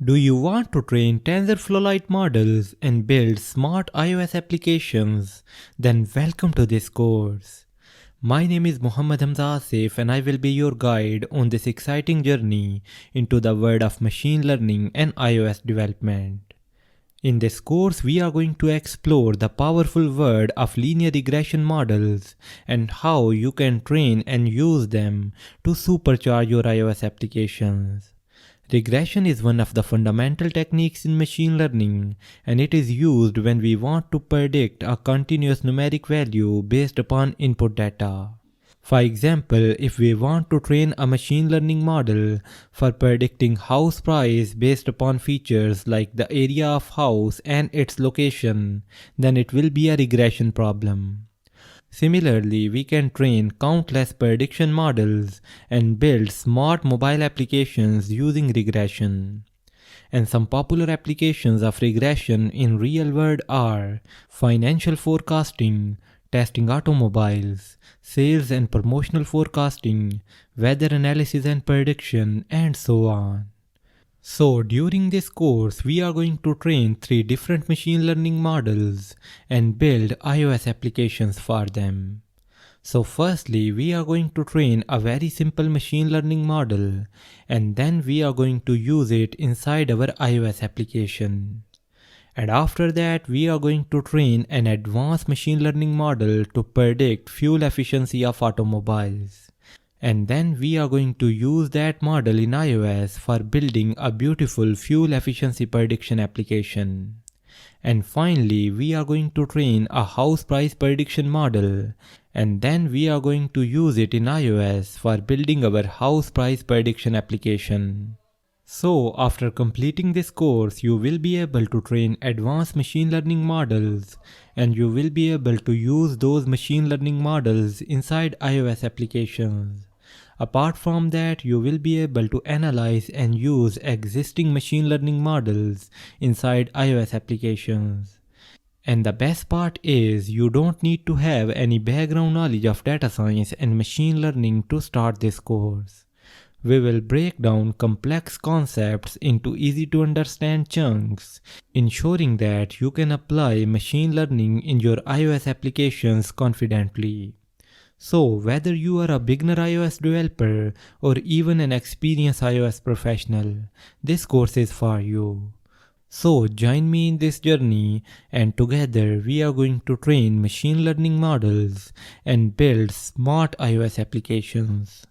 Do you want to train TensorFlow Lite models and build smart iOS applications? Then welcome to this course. My name is Muhammad Hamza Asif and I will be your guide on this exciting journey into the world of machine learning and iOS development. In this course, we are going to explore the powerful world of linear regression models and how you can train and use them to supercharge your iOS applications. Regression is one of the fundamental techniques in machine learning, and it is used when we want to predict a continuous numeric value based upon input data. For example, if we want to train a machine learning model for predicting house price based upon features like the area of house and its location, then it will be a regression problem. Similarly, we can train countless prediction models and build smart mobile applications using regression. And some popular applications of regression in real world are financial forecasting, testing automobiles, sales and promotional forecasting, weather analysis and prediction, and so on. So during this course, we are going to train 3 different machine learning models and build iOS applications for them. So firstly, we are going to train a very simple machine learning model and then we are going to use it inside our iOS application. And after that, we are going to train an advanced machine learning model to predict fuel efficiency of automobiles. And then we are going to use that model in iOS for building a beautiful fuel efficiency prediction application. And finally, we are going to train a house price prediction model, and then we are going to use it in iOS for building our house price prediction application. So after completing this course, you will be able to train advanced machine learning models and you will be able to use those machine learning models inside iOS applications. Apart from that, you will be able to analyze and use existing machine learning models inside iOS applications. And the best part is you don't need to have any background knowledge of data science and machine learning to start this course. We will break down complex concepts into easy to understand chunks, ensuring that you can apply machine learning in your iOS applications confidently. So whether you are a beginner iOS developer or even an experienced iOS professional, this course is for you. So join me in this journey and together we are going to train machine learning models and build smart iOS applications.